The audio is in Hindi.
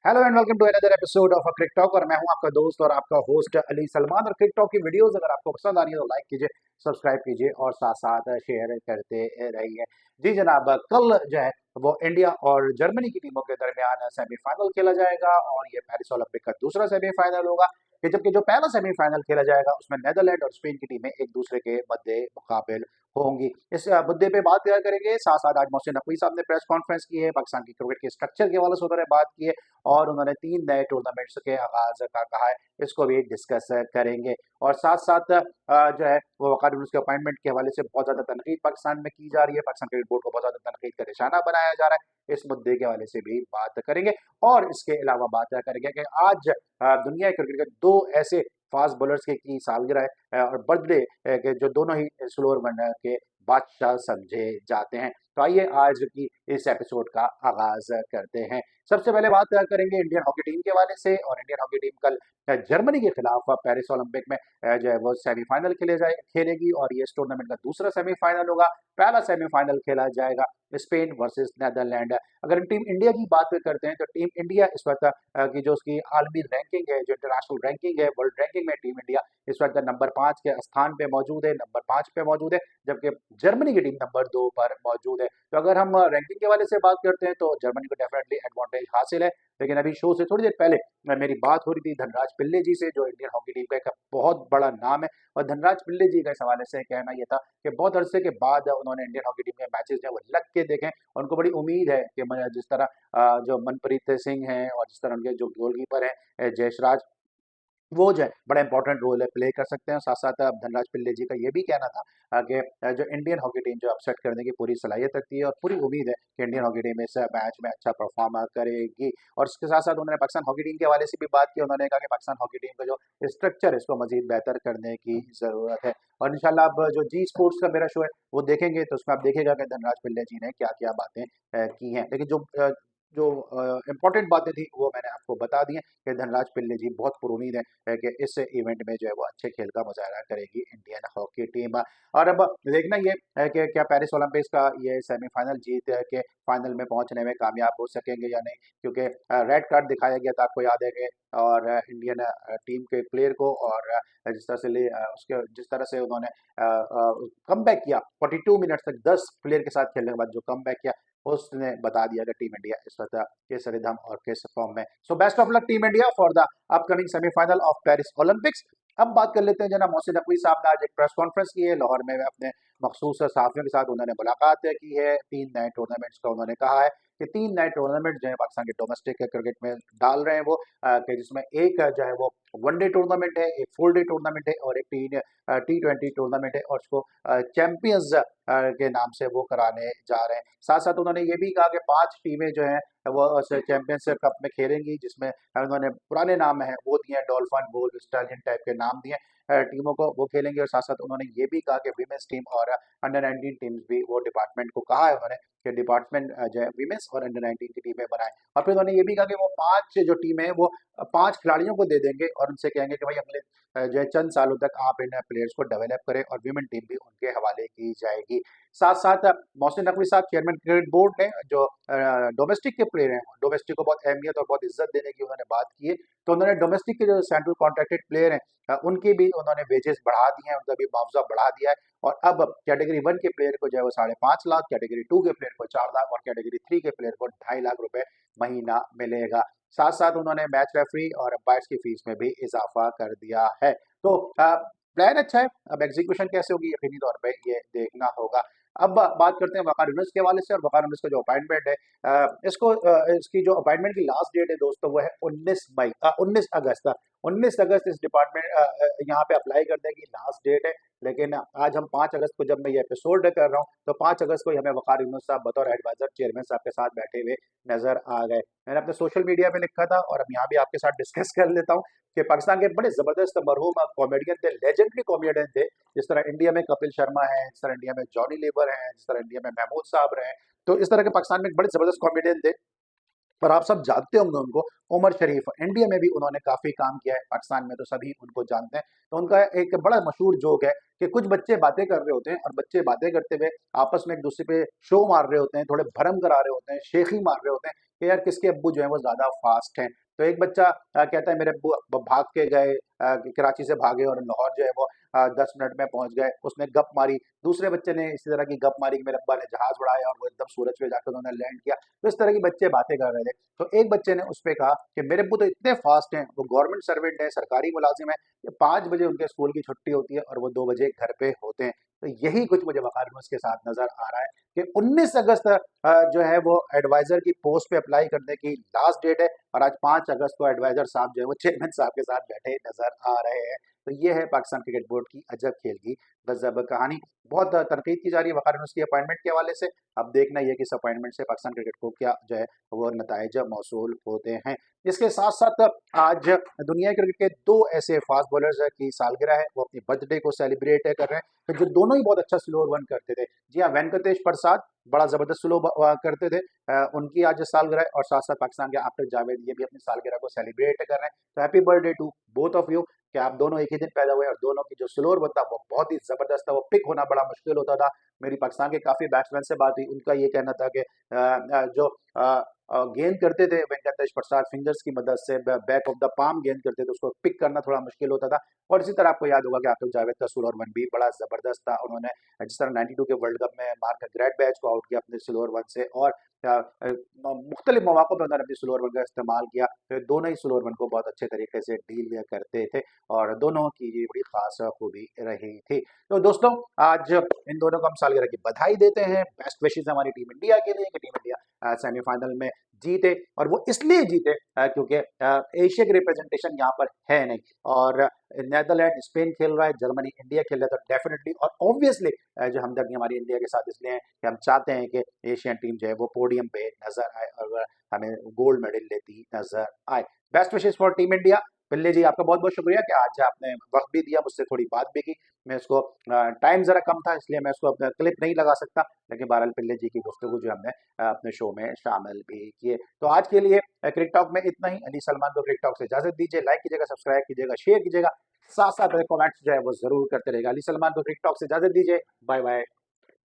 Hello and welcome to another episode of cric talk. और मैं हूं आपका दोस्त और आपका होस्ट अली सलमान। और क्रिक टॉक की वीडियोस अगर आपको पसंद आ रही है तो लाइक कीजिए, सब्सक्राइब कीजिए और साथ साथ शेयर करते रहिए। जी जनाब, कल जो है वो इंडिया और जर्मनी की टीमों के दरमियान सेमीफाइनल खेला जाएगा और ये पेरिस ओलंपिक का दूसरा सेमीफाइनल होगा। कि जबकि जो पहला सेमीफाइनल खेला जाएगा उसमें नेदरलैंड और स्पेन की टीमें एक दूसरे के मध्य मुकाबिल होंगी। इस मुद्दे पे बात क्या करेंगे, साथ साथ आज मोहसिन नकवी साहब ने प्रेस कॉन्फ्रेंस की है, पाकिस्तान की क्रिकेट के स्ट्रक्चर के हवाले से उन्होंने बात की है और उन्होंने 3 नए टूर्नामेंट्स के आगाज़ का कहा है, इसको भी डिस्कस करेंगे। और साथ-साथ जो है वो वक़ार यूनुस के अपॉइंटमेंट के हवाले से बहुत ज़्यादा तनकीद पाकिस्तान में की जा रही है, पाकिस्तान क्रिकेट बोर्ड को बहुत ज़्यादा तनकीद का निशाना बनाया जा रहा है, इस मुद्दे के हवाले से भी बात करेंगे। और इसके अलावा बात करेंगे कि आज दुनिया के क्रिकेट के 2 ऐसे फास्ट बॉलर्स की सालगिरह है और बर्थडे के जो दोनों ही स्लोअर मन के बादशाह समझे जाते हैं। तो आइए आज की इस एपिसोड का आगाज़ करते हैं। सबसे पहले बात करेंगे इंडियन हॉकी टीम के हवाले से। और इंडियन हॉकी टीम कल जर्मनी के खिलाफ पेरिस ओलंपिक में जो है वो सेमीफाइनल खेलेगी और ये इस टूर्नामेंट का दूसरा सेमीफाइनल होगा। पहला सेमीफाइनल खेला जाएगा स्पेन वर्सेस नेदरलैंड। अगर टीम इंडिया की बात करते हैं तो टीम इंडिया इस वक्त की जो उसकी आलमी रैंकिंग है, जो इंटरनेशनल रैंकिंग है, वर्ल्ड रैंकिंग में टीम इंडिया इस वक्त नंबर 5 के स्थान पे मौजूद है, नंबर 5 पे मौजूद है, जबकि जर्मनी की टीम नंबर 2 पर मौजूद है। तो अगर हम रैंकिंग के वाले से बात करते हैं तो जर्मनी को डेफिनेटली एडवांटेज हासिल है। लेकिन अभी शो से थोड़ी देर पहले मेरी बात हो रही थी धनराज पिल्ले जी से, जो इंडियन हॉकी टीम का एक बहुत बड़ा नाम है। और धनराज पिल्ले जी का इस हवाले से कहना यह था कि बहुत अरसे के बाद उन्होंने इंडियन हॉकी टीम के मैचेस जो है वो लग के देखे और उनको बड़ी उम्मीद है कि जिस तरह जो मनप्रीत सिंह हैं और जिस तरह उनके जो गोलकीपर हैं जयसराज, वो जो है बड़ा इंपॉर्टेंट रोल है प्ले कर सकते हैं। साथ-साथ धनराज पिल्ले जी का ये भी कहना था कि जो इंडियन हॉकी टीम जो अपसेट करने की पूरी सलाहियत रखती है और पूरी उम्मीद है कि इंडियन हॉकी टीम इस मैच में अच्छा परफॉर्म करेगी। और इसके साथ-साथ उन्होंने पाकिस्तान हॉकी टीम के हवाले से भी बात की। उन्होंने कहा कि पाकिस्तान हॉकी टीम का जो स्ट्रक्चर है इसको मज़ीद बेहतर करने की ज़रूरत है। और इंशाल्लाह अब जो जी स्पोर्ट्स का मेरा शो है वो देखेंगे तो उसमें आप देखिएगा कि धनराज पिल्ले जी ने क्या-क्या बातें की हैं। लेकिन जो इम्पोर्टेंट बातें थी वो मैंने आपको बता दी हैं कि धनराज पिल्ले जी बहुत पुरुमीद है कि इस इवेंट में जो है वो अच्छे खेल का मुजाहरा करेगी इंडियन हॉकी टीम। और अब देखना ये है कि क्या पेरिस ओलंपिक्स का ये सेमीफाइनल जीत के फाइनल में पहुंचने में कामयाब हो सकेंगे या नहीं, क्योंकि रेड कार्ड दिखाया गया था, आपको याद है कि और इंडियन टीम के प्लेयर को और जिस तरह से उसके जिस तरह से उन्होंने कम बैक किया 42 मिनट तक 10 प्लेयर के साथ खेलने के बाद जो कम बैक किया, उसने बता दिया कि टीम इंडिया इस वक्त किस रिदम और किस फॉर्म में। So best of luck team India for the upcoming semifinal of Paris Olympics. अब बात कर लेते हैं, जना मोहसिन नकवी साहब ने आज एक प्रेस कॉन्फ्रेंस की है लाहौर में, अपने मखसूस सहाफियों के साथ उन्होंने मुलाकात की है। 3 नए टूर्नामेंट्स का उन्होंने कहा है कि 3 नए टूर्नामेंट जो है पाकिस्तान के डोमेस्टिक क्रिकेट में डाल रहे हैं वो, कि जिसमें एक जो है वो वनडे टूर्नामेंट है, एक फुल डे टूर्नामेंट है और एक T20 टूर्नामेंट है, और उसको चैंपियंस के नाम से वो कराने जा रहे हैं। साथ साथ उन्होंने ये भी कहा कि 5 टीमें जो हैं वो चैंपियंस कप में खेलेंगी, जिसमें उन्होंने पुराने नाम है वो दिए हैं, डॉल्फिन, बुल, स्टैलियन टाइप के नाम दिए टीमों को, वो खेलेंगे। और साथ साथ उन्होंने ये भी कहा कि विमेंस टीम और अंडर 19 टीम्स भी, वो डिपार्टमेंट को कहा है उन्होंने कि डिपार्टमेंट जो है विमेंस और अंडर 19 की टीमें बनाए। और फिर उन्होंने ये भी कहा कि वो 5 जो टीमें हैं वो 5 खिलाड़ियों को दे देंगे और उनसे कहेंगे कि भाई अगले जो है चंद सालों तक आप इन प्लेयर्स को डेवलप करें, और विमेन टीम भी उनके हवाले की जाएगी। साथ साथ मोहसिन नकवी साहब चेयरमैन क्रिकेट बोर्ड ने जो डोमेस्टिक के प्लेयर हैं, डोमेस्टिक को बहुत अहमियत और बहुत इज्जत देने की उन्होंने बात की है। तो उन्होंने डोमेस्टिक के जो सेंट्रल कॉन्ट्रैक्टेड प्लेयर हैं उनकी भी उन्होंने वेजेस बढ़ा दिए हैं, उनका भी मुआवजा बढ़ा दिया है। और अब कैटेगरी 1 के प्लेयर को जो है वो 5.5 लाख, कैटेगरी 2 के प्लेयर को 4 लाख और कैटेगरी 3 के प्लेयर को 2.5 लाख रुपए महीना मिलेगा। साथ साथ उन्होंने मैच रेफरी और अंपायर्स की फीस में भी इजाफा कर दिया है। तो प्लान अच्छा है, अब एग्जीक्यूशन कैसे होगी यकीनी तौर पे ये देखना होगा। अब बात करते हैं वकार यूनुस के हवाले से। और वकार यूनुस का जो अपॉइंटमेंट है, इसकी जो अपॉइंटमेंट की लास्ट डेट है दोस्तों वो है 19 अगस्त। 19 अगस्त इस डिपार्टमेंट यहाँ पे अप्लाई करने की लास्ट डेट है। लेकिन आज हम 5 अगस्त को जब मैं ये एपिसोड कर रहा हूँ तो 5 अगस्त को ही हमें वकार यूनुस साहब बतौर एडवाइजर चेयरमैन साहब के साथ बैठे हुए नजर आ गए। मैंने अपने सोशल मीडिया पे लिखा था और अब यहाँ भी आपके साथ डिस्कस कर लेता हूँ कि पाकिस्तान के बड़े जबरदस्त मरहूम कॉमेडियन थे, लेजेंडरी कॉमेडियन थे, जिस तरह इंडिया में कपिल शर्मा है, जिस तरह इंडिया में जॉनी लीवर है, जिस तरह इंडिया में महमूद साहब रहे हैं। तो इस तरह के पाकिस्तान में बड़े जबरदस्त कॉमेडियन थे और आप सब जानते होंगे उनको, उमर शरीफ। इंडिया में भी उन्होंने काफ़ी काम किया है, पाकिस्तान में तो सभी उनको जानते हैं। तो उनका एक बड़ा मशहूर जोक है कि कुछ बच्चे बातें कर रहे होते हैं और बच्चे बातें करते हुए आपस में एक-दूसरे पे शो मार रहे होते हैं, थोड़े भर्म करा रहे होते हैं, शेखी मार रहे होते हैं कि यार किसके अब्बू जो हैं वो ज़्यादा फ़ास्ट हैं। तो एक बच्चा कहता है मेरे अब्बू भाग के गए, कराची से भागे और लाहौर जो है वो 10 मिनट में पहुँच गए, उसने गप मारी। दूसरे बच्चे ने इसी तरह की गप मारी कि मेरे अब्बा ने जहाज़ उड़ाया और वो एकदम सूरज पे जाकर उन्होंने लैंड किया। तो इस तरह के बच्चे बातें कर रहे थे। तो एक बच्चे ने उस पे कहा कि मेरे अब्बू तो इतने फास्ट हैं, वो गवर्नमेंट सर्वेंट है, सरकारी मुलाजिम है, कि 5 बजे उनके स्कूल की छुट्टी होती है और वो 2 बजे घर पे होते हैं। तो यही कुछ मुझे वक़ार यूनुस के साथ नज़र आ रहा है कि 19 अगस्त जो है वो एडवाइज़र की पोस्ट पे अप्लाई करने की लास्ट डेट है और आज 5 अगस्त को एडवाइज़र साहब जो है वो चेयरमैन साहब के साथ बैठे नज़र आ रहे हैं। तो ये है पाकिस्तान क्रिकेट बोर्ड की अजब खेल की गज़ब कहानी। बहुत तनकीद की जा रही है वक़ार यूनुस की अपॉइंटमेंट के हवाले से। अब देखना ये है कि इस अपॉइंटमेंट से पाकिस्तान क्रिकेट को क्या जो है वो नताइज मौसूल होते हैं। इसके साथ-साथ आज दुनिया क्रिकेट के 2 ऐसे फास्ट बॉलर्स की सालगिरह है, वो अपनी बर्थडे को सेलिब्रेट कर रहे हैं, तो जो दोनों ही बहुत अच्छा स्लो रन करते थे। जी हाँ, वेंकटेश प्रसाद बड़ा ज़बरदस्त स्लो करते थे, उनकी आज सालगिरह है और साथ-साथ पाकिस्तान के आफताब जावेद ये भी अपनी सालगिरह को सेलिब्रेट कर रहे हैं। तो happy birthday to both of you कि आप दोनों एक ही दिन पैदा हुए और दोनों की जो स्लोअर बन था वो बहुत ही ज़बरदस्त था, वो पिक होना बड़ा मुश्किल होता था। मेरी पाकिस्तान के काफ़ी बैट्समैन से बात हुई, उनका ये कहना था कि जो गेंद करते थे वेंकटेश प्रसाद फिंगर्स की मदद से बैक ऑफ द पाम गेंद करते थे, उसको पिक करना थोड़ा मुश्किल होता था। और इसी तरह आपको याद होगा कि आतिफ जावेद का स्लोअर वन भी बड़ा ज़बरदस्त था। उन्होंने जिस तरह 92 के वर्ल्ड कप में मार्क ग्रेट बैच को आउट किया अपने स्लोअर वन से और मुख्तलिफ मौक़ों पर उन्होंने अपनी स्लोअर वन का इस्तेमाल किया। तो दोनों ही स्लोअर वन को बहुत अच्छे तरीके से डील करते थे और दोनों की ये बड़ी ख़ास खूबी रही थी। तो दोस्तों आज इन दोनों को हम सालगिरह की बधाई देते हैं। बेस्ट विशेज़ हमारी टीम इंडिया के लिए कि टीम इंडिया सेमीफाइनल में जीते और वो इसलिए जीते क्योंकि एशिया की रिप्रेजेंटेशन यहाँ पर है नहीं और नीदरलैंड स्पेन खेल रहा है, जर्मनी इंडिया खेल रहा है, तो डेफिनेटली और ऑब्वियसली जो हमदर्दी हमारी इंडिया के साथ इसलिए है कि हम चाहते हैं कि एशियन टीम जो है वो पोडियम पे नजर आए और हमें गोल्ड मेडल लेती नजर आए। बेस्ट विशेष for team India. Pillai ji आपका बहुत बहुत शुक्रिया कि आज आपने वक्त भी दिया, मुझसे थोड़ी बात भी की। मैं इसको टाइम ज़रा कम था इसलिए मैं इसको अपना क्लिप नहीं लगा सकता, लेकिन बहरहाल पिल्ले जी की गुफ्तगू जो हमने अपने शो में शामिल भी किए। तो आज के लिए क्रिक टॉक में इतना ही। अली सलमान को क्रिक टॉक से इजाज़त दीजिए। लाइक कीजिएगा, सब्सक्राइब कीजिएगा, शेयर कीजिएगा, साथ-साथ कमेंट्स जो है वो ज़रूर करते रहिएगा। अली सलमान को क्रिक टॉक से इजाज़त दीजिए। बाय-बाय।